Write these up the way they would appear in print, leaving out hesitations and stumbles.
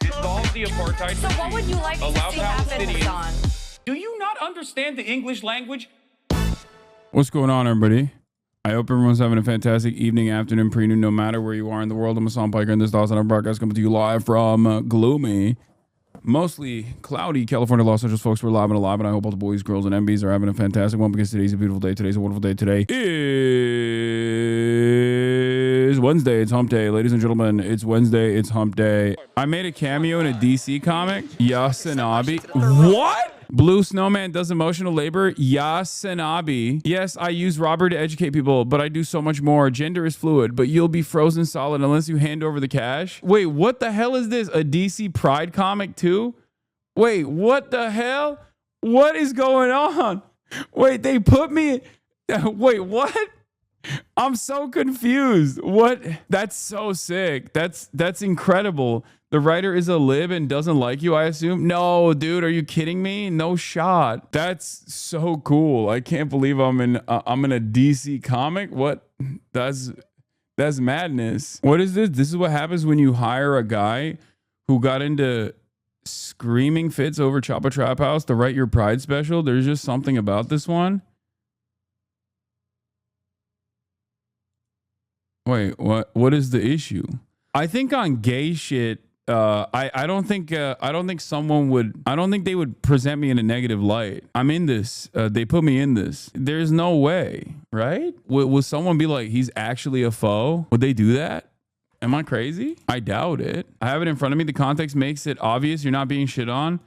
Dissolve the apartheid So what would you like to Allow see happen, Palestinians- Hassan? Do you not understand the English language? What's going on, everybody? I hope everyone's having a fantastic evening, afternoon, pre-noon, no matter where you are in the world. I'm Hassan Piker, and this is HASAN broadcast coming to you live from gloomy, mostly cloudy California, Los Angeles. Folks, we're live and alive, and I hope all the boys, girls, and MBs are having a fantastic one because today's a beautiful day. Today's a wonderful day. Today is Wednesday. It's hump day. Ladies and gentlemen, it's Wednesday. It's hump day. I made a cameo in a DC comic. Yasanabi. What? Blue Snowman does emotional labor. Yasanabi. Yes, I use Robert to educate people, but I do so much more. Gender is fluid, but you'll be frozen solid unless you hand over the cash. Wait, what the hell is this? A DC Pride comic too? Wait, what the hell? What is going on? Wait, they put me... Wait, what? I'm so confused. What? That's so sick. That's incredible. The writer is a lib and doesn't like you, I assume. No, dude, are you kidding me? No shot. That's so cool. I can't believe I'm in a DC comic. What? That's madness. What is this? This is what happens when you hire a guy who got into screaming fits over Choppa Trap House to write your Pride special. There's just something about this one. Wait, what is the issue? I think on gay shit, I don't think they would present me in a negative light. I'm in this. They put me in this. There's no way, right? Would someone be like, he's actually a foe? Would they do that? Am I crazy? I doubt it. I have it in front of me. The context makes it obvious you're not being shit on.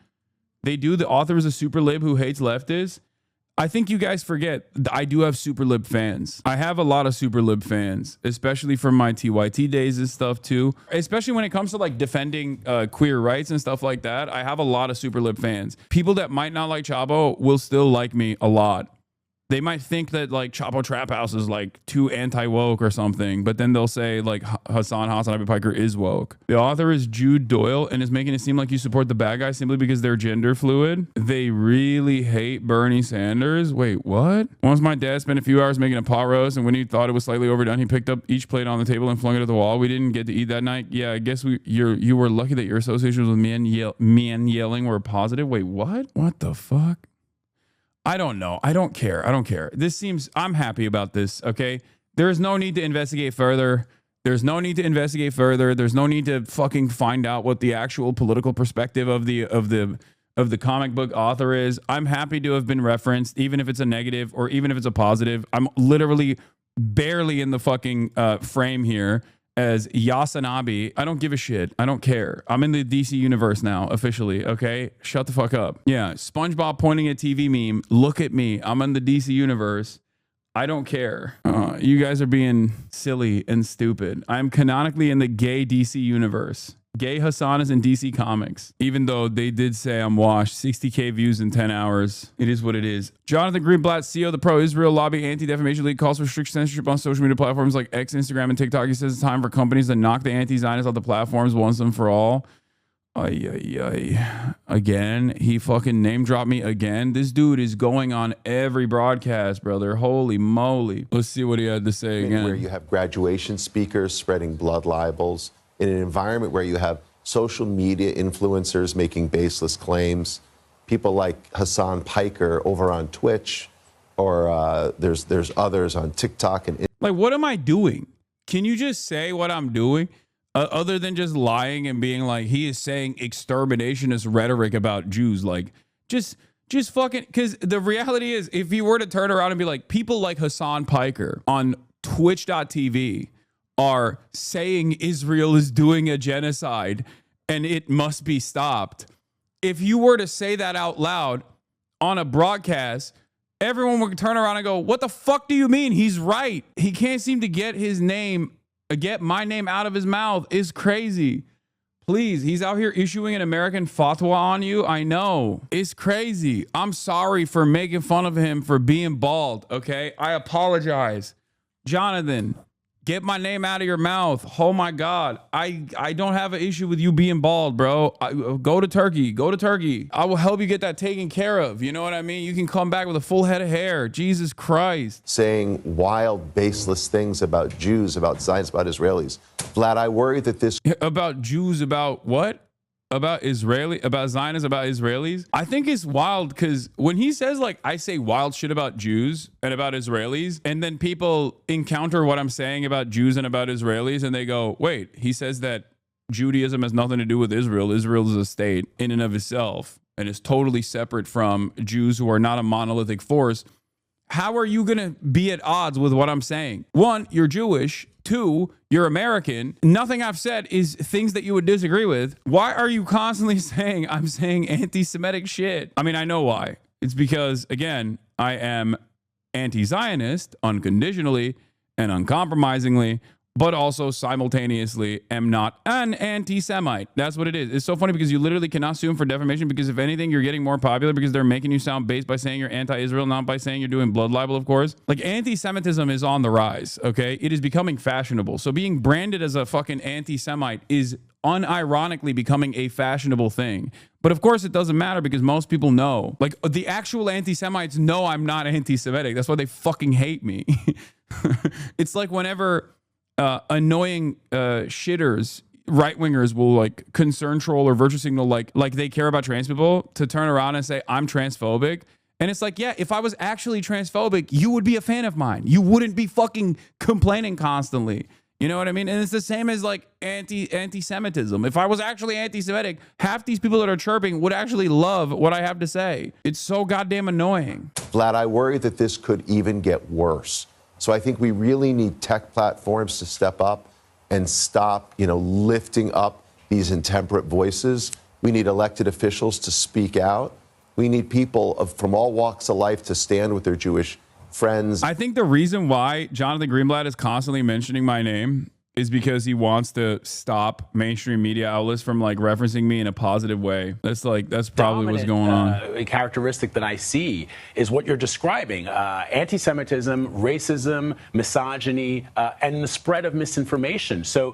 They do. The author is a super lib who hates leftists. I think you guys forget, I do have super lib fans. I have a lot of super lib fans, especially from my TYT days and stuff too. Especially when it comes to like defending queer rights and stuff like that. I have a lot of super lib fans. People that might not like Choppo will still like me a lot. They might think that like Choppo Trap House is like too anti-woke or something, but then they'll say like Hassan Piker is woke. The author is Jude Doyle and is making it seem like you support the bad guys simply because they're gender fluid. They really hate Bernie Sanders. Wait, what? Once my dad spent a few hours making a pot roast, and when he thought it was slightly overdone, he picked up each plate on the table and flung it at the wall. We didn't get to eat that night. Yeah, I guess you were lucky that your associations with men yelling were positive. Wait, what? What the fuck? I don't know. I don't care. This seems, I'm happy about this. Okay. There's no need to investigate further. There's no need to fucking find out what the actual political perspective of the comic book author is. I'm happy to have been referenced, even if it's a negative or even if it's a positive. I'm literally barely in the fucking frame here as Yasanabi. I don't give a shit. I don't care. I'm in the DC universe now, officially, okay? Shut the fuck up. Yeah, SpongeBob pointing at TV meme. Look at me. I'm in the DC universe. I don't care. You guys are being silly and stupid. I'm canonically in the gay DC universe. Gay Hassan is in DC Comics. Even though they did say I'm washed. 60K views in 10 hours. It is what it is. Jonathan Greenblatt, CEO of the Pro-Israel Lobby Anti-Defamation League, calls for strict censorship on social media platforms like X, Instagram, and TikTok. He says it's time for companies to knock the anti-Zionists off the platforms once and for all. Again, he fucking name dropped me again. This dude is going on every broadcast, brother. Holy moly. Let's see what he had to say again. Where you have graduation speakers spreading blood libels, in an environment where you have social media influencers making baseless claims, people like Hassan Piker over on Twitch, or there's others on TikTok and like, what am I doing? Can you just say what I'm doing? Other than just lying and being like, he is saying exterminationist rhetoric about Jews. Like, just fucking, because the reality is, if you were to turn around and be like, people like Hassan Piker on twitch.tv are saying Israel is doing a genocide and it must be stopped. If you were to say that out loud on a broadcast, everyone would turn around and go, what the fuck do you mean? He's right. He can't seem to get my name out of his mouth. It's crazy. Please, he's out here issuing an American fatwa on you. I know. It's crazy. I'm sorry for making fun of him for being bald, okay? I apologize. Jonathan, Get my name out of your mouth. Oh my God. I don't have an issue with you being bald, bro. Go to Turkey. Go to Turkey. I will help you get that taken care of. You know what I mean? You can come back with a full head of hair. Jesus Christ. Saying wild, baseless things about Jews, about Zionists, about Israelis. Vlad, I worry that this... About Jews, about what? About Zionists, about Israelis. I think it's wild because when he says, like, I say wild shit about Jews and about Israelis, and then people encounter what I'm saying about Jews and about Israelis, and they go, wait, he says that Judaism has nothing to do with Israel. Israel is a state in and of itself and is totally separate from Jews who are not a monolithic force. How are you going to be at odds with what I'm saying? One, you're Jewish. Two, you're American. Nothing I've said is things that you would disagree with. Why are you constantly saying I'm saying anti-Semitic shit? I mean, I know why. It's because, again, I am anti-Zionist unconditionally and uncompromisingly, but also simultaneously am not an anti-Semite. That's what it is. It's so funny because you literally cannot sue him for defamation because if anything, you're getting more popular because they're making you sound based by saying you're anti-Israel, not by saying you're doing blood libel, of course. Like, anti-Semitism is on the rise, okay? It is becoming fashionable. So being branded as a fucking anti-Semite is unironically becoming a fashionable thing. But of course it doesn't matter because most people know. Like, the actual anti-Semites know I'm not anti-Semitic. That's why they fucking hate me. It's like whenever... annoying shitters, right-wingers will like concern troll or virtue signal like they care about trans people to turn around and say I'm transphobic. And it's like, yeah, if I was actually transphobic, you would be a fan of mine. You wouldn't be fucking complaining constantly. You know what I mean? And it's the same as like anti-Semitism. If I was actually anti-Semitic, half these people that are chirping would actually love what I have to say. It's so goddamn annoying. Vlad, I worry that this could even get worse. So I think we really need tech platforms to step up and stop, lifting up these intemperate voices. We need elected officials to speak out. We need people from all walks of life to stand with their Jewish friends. I think the reason why Jonathan Greenblatt is constantly mentioning my name is because he wants to stop mainstream media outlets from like referencing me in a positive way. That's probably what's going on. A characteristic that I see is what you're describing: anti-Semitism, racism, misogyny, and the spread of misinformation. So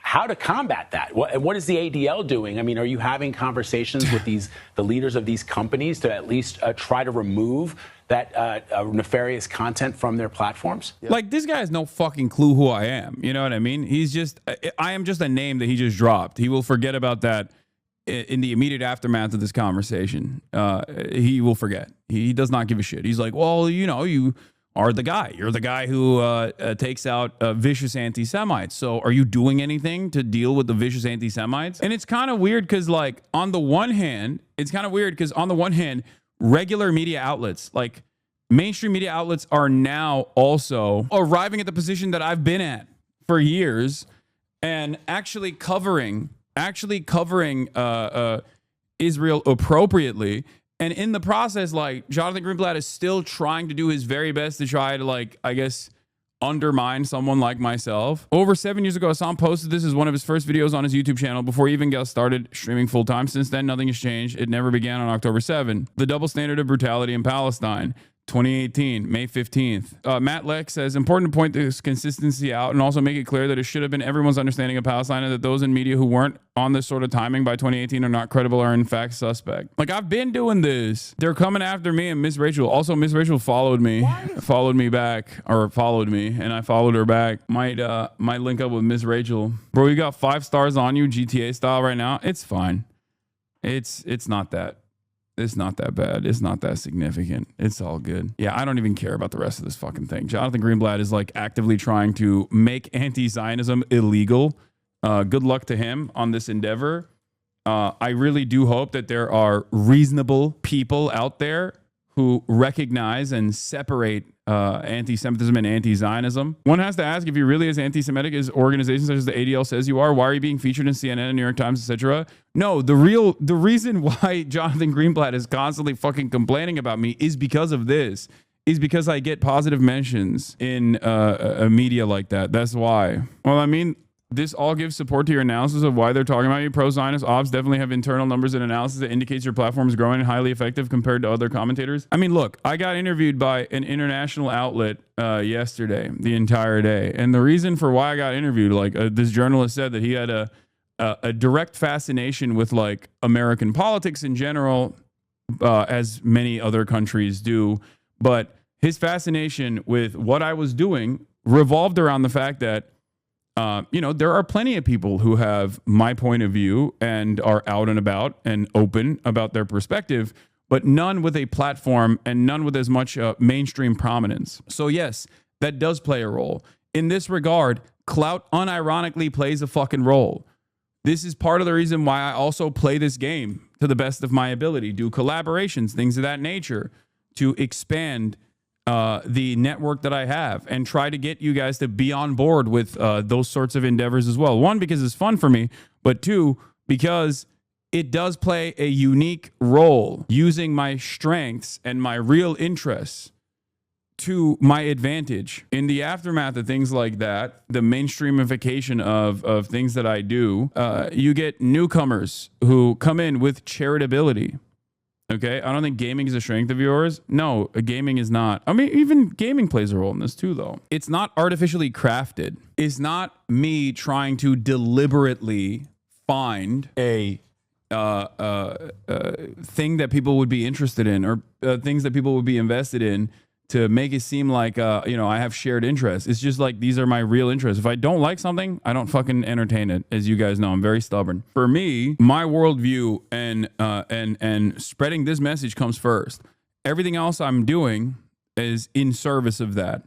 how to combat that? What is the ADL doing? I mean, are you having conversations with the leaders of these companies to at least try to remove that nefarious content from their platforms? Like, this guy has no fucking clue who I am. You know what I mean? I am just a name that he just dropped. He will forget about that in the immediate aftermath of this conversation. He will forget. He does not give a shit. He's like, well, you are the guy. You're the guy who takes out vicious anti-Semites. So are you doing anything to deal with the vicious anti-Semites? And it's kind of weird because on the one hand, regular media outlets, like mainstream media outlets, are now also arriving at the position that I've been at for years and actually covering Israel appropriately. And in the process, like, Jonathan Greenblatt is still trying to do his very best to try to, like, I guess, undermine someone like myself. Over 7 years ago, HASAN posted this as one of his first videos on his YouTube channel before he even got started streaming full-time. Since then, nothing has changed. It never began on October 7. The double standard of brutality in Palestine. 2018, May 15th. Matt Lex says, important to point this consistency out and also make it clear that it should have been everyone's understanding of Palestine and that those in media who weren't on this sort of timing by 2018 are not credible or in fact suspect. Like, I've been doing this. They're coming after me and Miss Rachel. Also, Miss Rachel followed me back, and I followed her back. Might link up with Miss Rachel. Bro, you got 5 stars on you, GTA style right now. It's fine. It's not that. It's not that bad. It's not that significant. It's all good. Yeah, I don't even care about the rest of this fucking thing. Jonathan Greenblatt is like actively trying to make anti-Zionism illegal. Good luck to him on this endeavor. I really do hope that there are reasonable people out there who recognize and separate anti-Semitism and anti-Zionism. One has to ask, if you're really as anti-Semitic as organizations such as the ADL says you are, why are you being featured in CNN, New York Times, etc.? No, the reason why Jonathan Greenblatt is constantly fucking complaining about me is because of this. Is because I get positive mentions in media like that. That's why. Well, I mean, this all gives support to your analysis of why they're talking about you. Pro-Zionist ops definitely have internal numbers and analysis that indicates your platform is growing and highly effective compared to other commentators. I mean, look, I got interviewed by an international outlet yesterday, the entire day. And the reason for why I got interviewed, like this journalist said that he had a direct fascination with like American politics in general, as many other countries do. But his fascination with what I was doing revolved around the fact that there are plenty of people who have my point of view and are out and about and open about their perspective, but none with a platform and none with as much mainstream prominence. So yes, that does play a role. In this regard, clout unironically plays a fucking role. This is part of the reason why I also play this game to the best of my ability, do collaborations, things of that nature, to expand the network that I have and try to get you guys to be on board with those sorts of endeavors as well. One, because it's fun for me, but two, because it does play a unique role using my strengths and my real interests to my advantage. In the aftermath of things like that, the mainstreamification of things that I do, you get newcomers who come in with charitability. Okay, I don't think gaming is a strength of yours. No, gaming is not. I mean, even gaming plays a role in this too, though. It's not artificially crafted. It's not me trying to deliberately find a thing that people would be interested in or things that people would be invested in to make it seem like, I have shared interests. It's just like, these are my real interests. If I don't like something, I don't fucking entertain it. As you guys know, I'm very stubborn. For me, my worldview and spreading this message comes first. Everything else I'm doing is in service of that.